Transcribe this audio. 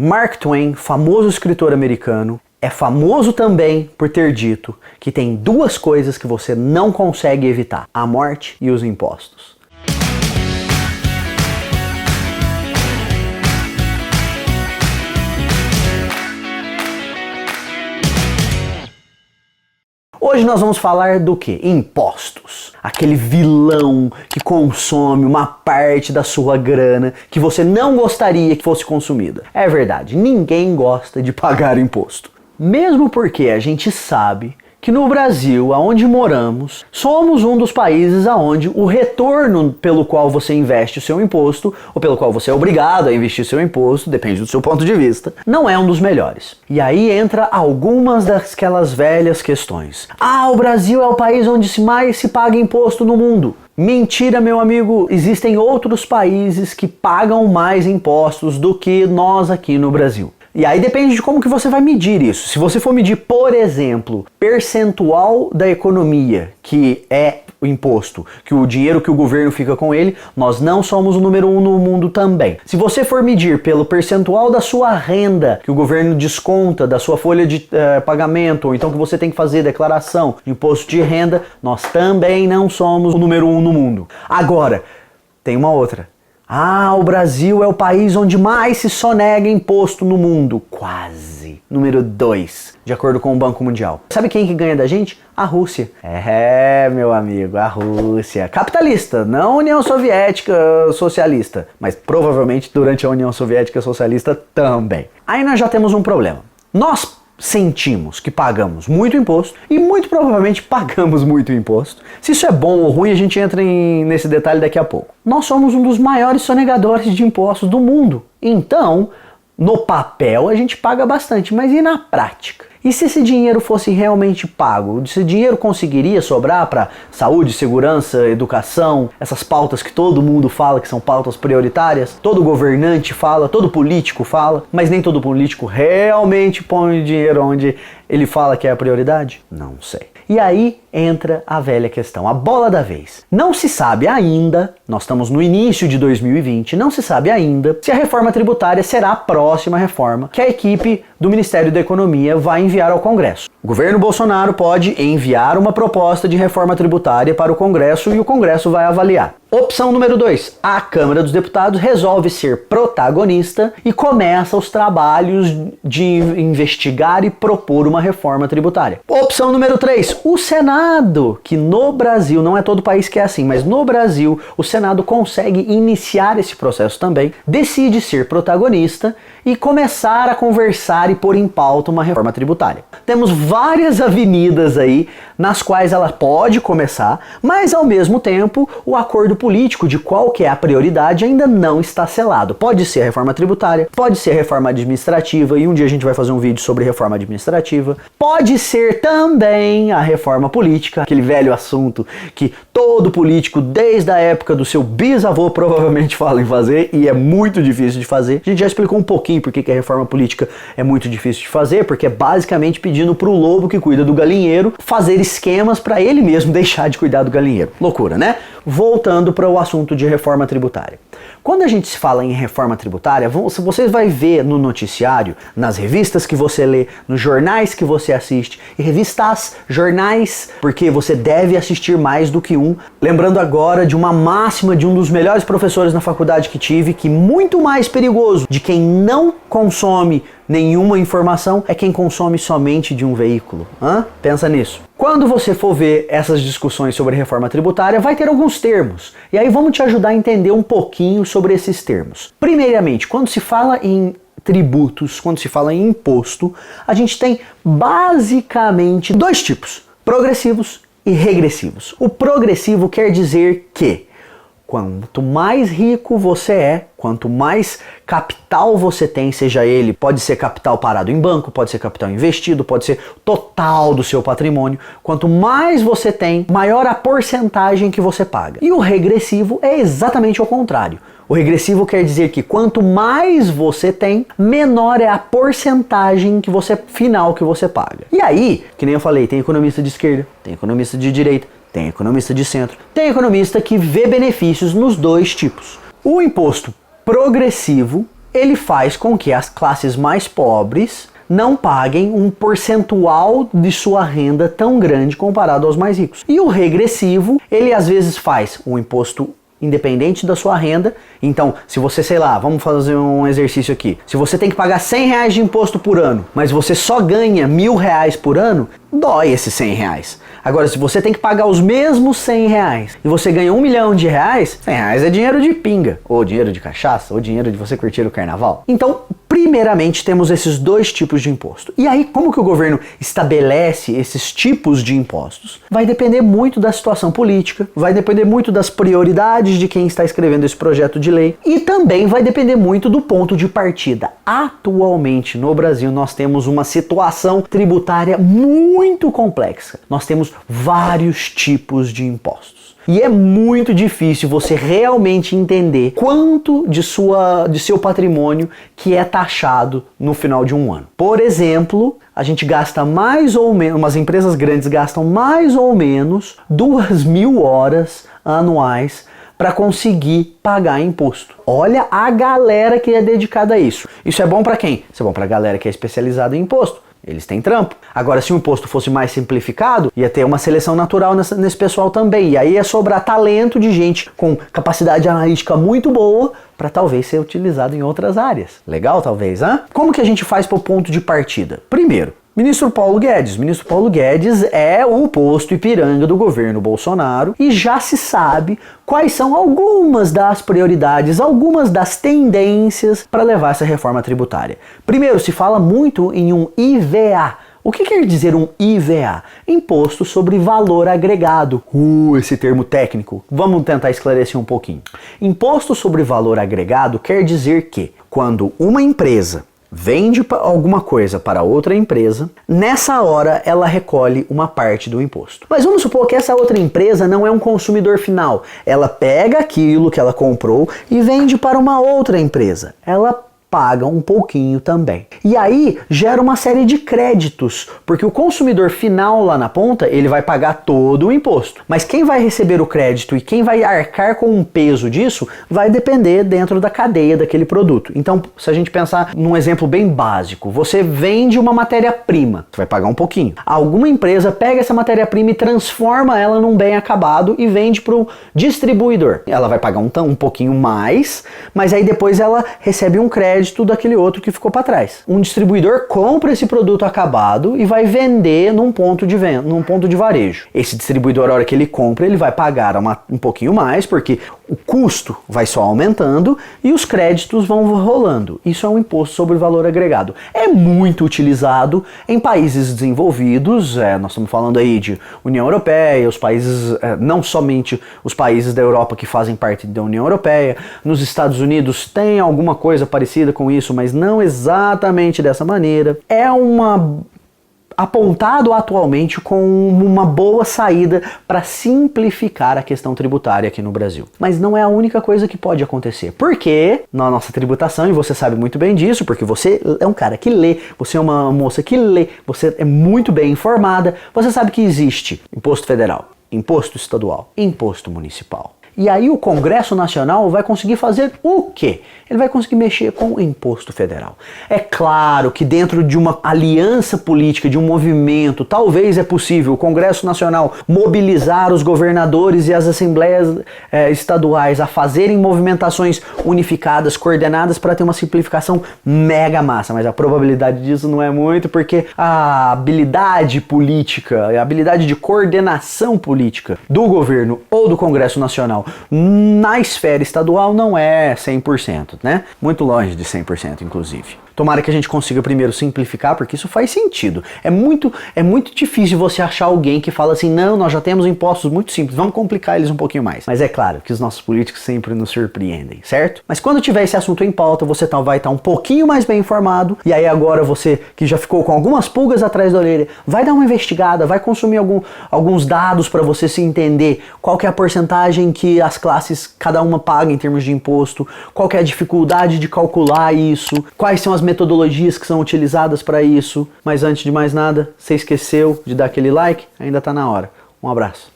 Mark Twain, famoso escritor americano, é famoso também por ter dito que tem duas coisas que você não consegue evitar: a morte e os impostos. Hoje nós vamos falar do que? Impostos. Aquele vilão que consome uma parte da sua grana que você não gostaria que fosse consumida. É verdade, ninguém gosta de pagar imposto. Mesmo porque a gente sabe que no Brasil, aonde moramos, somos um dos países aonde o retorno pelo qual você investe o seu imposto, ou pelo qual você é obrigado a investir seu imposto, depende do seu ponto de vista, não é um dos melhores. E aí entra algumas daquelas velhas questões. Ah, o Brasil é o país onde mais se paga imposto no mundo. Mentira, meu amigo, existem outros países que pagam mais impostos do que nós aqui no Brasil. E aí depende de como que você vai medir isso. Se você for medir, por exemplo, percentual da economia, que é o imposto, que o dinheiro que o governo fica com ele, nós não somos o número 1 no mundo também. Se você for medir pelo percentual da sua renda, que o governo desconta da sua folha de pagamento, ou então que você tem que fazer declaração de imposto de renda, nós também não somos o número 1 no mundo. Agora, tem uma outra. Ah, o Brasil é o país onde mais se sonega imposto no mundo. Quase. Número 2, de acordo com o Banco Mundial. Sabe quem que ganha da gente? A Rússia. É, meu amigo, a Rússia. Capitalista, não a União Soviética socialista, mas provavelmente durante a União Soviética socialista também. Aí nós já temos um problema. Nós sentimos que pagamos muito imposto e muito provavelmente pagamos muito imposto. Se isso é bom ou ruim, a gente entra nesse detalhe daqui a pouco. Nós somos um dos maiores sonegadores de impostos do mundo. Então, no papel a gente paga bastante, mas e na prática? E se esse dinheiro fosse realmente pago? Esse dinheiro conseguiria sobrar para saúde, segurança, educação, essas pautas que todo mundo fala que são pautas prioritárias? Todo governante fala, todo político fala, mas nem todo político realmente põe o dinheiro onde ele fala que é a prioridade? Não sei. E aí entra a velha questão, a bola da vez. Não se sabe ainda, nós estamos no início de 2020, não se sabe ainda se a reforma tributária será a próxima reforma que a equipe do Ministério da Economia vai enviar ao Congresso. O governo Bolsonaro pode enviar uma proposta de reforma tributária para o Congresso e o Congresso vai avaliar. Opção número 2. A Câmara dos Deputados resolve ser protagonista e começa os trabalhos de investigar e propor uma reforma tributária. Opção número 3. O Senado, que no Brasil, não é todo país que é assim, mas no Brasil o Senado consegue iniciar esse processo também, decide ser protagonista e começar a conversar e pôr em pauta uma reforma tributária. Temos várias avenidas aí nas quais ela pode começar, mas ao mesmo tempo o acordo político de qual que é a prioridade ainda não está selado. Pode ser a reforma tributária, pode ser a reforma administrativa, e um dia a gente vai fazer um vídeo sobre reforma administrativa. Pode ser também a reforma política, aquele velho assunto que todo político desde a época do seu bisavô provavelmente fala em fazer e é muito difícil de fazer. A gente já explicou um pouquinho por que a reforma política é muito difícil de fazer, porque é basicamente pedindo pro lobo que cuida do galinheiro fazer esquemas para ele mesmo deixar de cuidar do galinheiro. Loucura, né? Voltando para o assunto de reforma tributária. Quando a gente se fala em reforma tributária, você vai ver no noticiário, nas revistas que você lê, nos jornais que você assiste, e revistas, jornais, porque você deve assistir mais do que um. Lembrando agora de uma máxima de um dos melhores professores na faculdade que tive, que muito mais perigoso de quem não consome nenhuma informação é quem consome somente de um veículo. Pensa nisso. Quando você for ver essas discussões sobre reforma tributária, vai ter alguns termos. E aí vamos te ajudar a entender um pouquinho sobre esses termos. Primeiramente, quando se fala em tributos, quando se fala em imposto, a gente tem basicamente dois tipos: progressivos e regressivos. O progressivo quer dizer que quanto mais rico você é, quanto mais capital você tem, seja ele, pode ser capital parado em banco, pode ser capital investido, pode ser total do seu patrimônio, quanto mais você tem, maior a porcentagem que você paga. E o regressivo é exatamente o contrário. O regressivo quer dizer que quanto mais você tem, menor é a porcentagem final que você paga. E aí, que nem eu falei, tem economista de esquerda, tem economista de direita, tem economista de centro, tem economista que vê benefícios nos dois tipos. O imposto progressivo ele faz com que as classes mais pobres não paguem um percentual de sua renda tão grande comparado aos mais ricos. E o regressivo, ele às vezes faz um imposto independente da sua renda. Então, se você, sei lá, vamos fazer um exercício aqui. Se você tem que pagar R$100 de imposto por ano, mas você só ganha R$1.000 por ano, dói esses R$100. Agora, se você tem que pagar os mesmos R$100 e você ganha R$1 milhão, R$100 é dinheiro de pinga, ou dinheiro de cachaça, ou dinheiro de você curtir o carnaval. Então, primeiramente, temos esses dois tipos de imposto. E aí, como que o governo estabelece esses tipos de impostos? Vai depender muito da situação política, vai depender muito das prioridades de quem está escrevendo esse projeto de lei e também vai depender muito do ponto de partida. Atualmente, no Brasil, nós temos uma situação tributária muito complexa. Nós temos vários tipos de impostos. E é muito difícil você realmente entender quanto de seu patrimônio que é taxado no final de um ano. Por exemplo, a gente gasta mais ou menos, umas empresas grandes gastam mais ou menos 2.000 horas anuais para conseguir pagar imposto. Olha a galera que é dedicada a isso. Isso é bom para quem? Isso é bom para a galera que é especializada em imposto. Eles têm trampo. Agora, se o imposto fosse mais simplificado, ia ter uma seleção natural nesse pessoal também. E aí ia sobrar talento de gente com capacidade analítica muito boa para talvez ser utilizado em outras áreas. Legal, talvez, hein? Como que a gente faz para o ponto de partida? Primeiro, Ministro Paulo Guedes. Ministro Paulo Guedes é o posto Ipiranga do governo Bolsonaro e já se sabe quais são algumas das prioridades, algumas das tendências para levar essa reforma tributária. Primeiro, se fala muito em um IVA. O que quer dizer um IVA? Imposto sobre valor agregado. Esse termo técnico. Vamos tentar esclarecer um pouquinho. Imposto sobre valor agregado quer dizer que quando uma empresa vende alguma coisa para outra empresa, nessa hora ela recolhe uma parte do imposto. Mas vamos supor que essa outra empresa não é um consumidor final. Ela pega aquilo que ela comprou e vende para uma outra empresa. Ela paga um pouquinho também. E aí gera uma série de créditos, porque o consumidor final lá na ponta, ele vai pagar todo o imposto. Mas quem vai receber o crédito e quem vai arcar com um peso disso, vai depender dentro da cadeia daquele produto. Então, se a gente pensar num exemplo bem básico, você vende uma matéria-prima, você vai pagar um pouquinho. Alguma empresa pega essa matéria-prima e transforma ela num bem acabado e vende para o distribuidor. Ela vai pagar um pouquinho mais, mas aí depois ela recebe um crédito daquele outro que ficou para trás. Um distribuidor compra esse produto acabado e vai vender num ponto de venda, num ponto de varejo. Esse distribuidor, a hora que ele compra, ele vai pagar um pouquinho mais, porque o custo vai só aumentando e os créditos vão rolando. Isso é um imposto sobre valor agregado. É muito utilizado em países desenvolvidos, nós estamos falando aí de União Europeia, os países, não somente os países da Europa que fazem parte da União Europeia, nos Estados Unidos tem alguma coisa parecida com isso, mas não exatamente dessa maneira. É apontado atualmente como uma boa saída para simplificar a questão tributária aqui no Brasil. Mas não é a única coisa que pode acontecer. Porque na nossa tributação, e você sabe muito bem disso, porque você é um cara que lê, você é uma moça que lê, você é muito bem informada, você sabe que existe imposto federal, imposto estadual, imposto municipal. E aí o Congresso Nacional vai conseguir fazer o quê? Ele vai conseguir mexer com o imposto federal. É claro que dentro de uma aliança política, de um movimento, talvez é possível o Congresso Nacional mobilizar os governadores e as assembleias estaduais a fazerem movimentações unificadas, coordenadas para ter uma simplificação mega massa. Mas a probabilidade disso não é muito, porque a habilidade política, a habilidade de coordenação política do governo ou do Congresso Nacional na esfera estadual não é 100%, né? Muito longe de 100%, inclusive. Tomara que a gente consiga primeiro simplificar, porque isso faz sentido. É muito difícil você achar alguém que fala assim, não, nós já temos impostos muito simples, vamos complicar eles um pouquinho mais. Mas é claro que os nossos políticos sempre nos surpreendem, certo? Mas quando tiver esse assunto em pauta, você vai estar um pouquinho mais bem informado, e aí agora você que já ficou com algumas pulgas atrás da orelha, vai dar uma investigada, vai consumir alguns dados para você se entender qual que é a porcentagem que as classes, cada uma paga em termos de imposto, qual que é a dificuldade de calcular isso, quais são as metodologias que são utilizadas para isso. Mas antes de mais nada, você esqueceu de dar aquele like? Ainda tá na hora. Um abraço.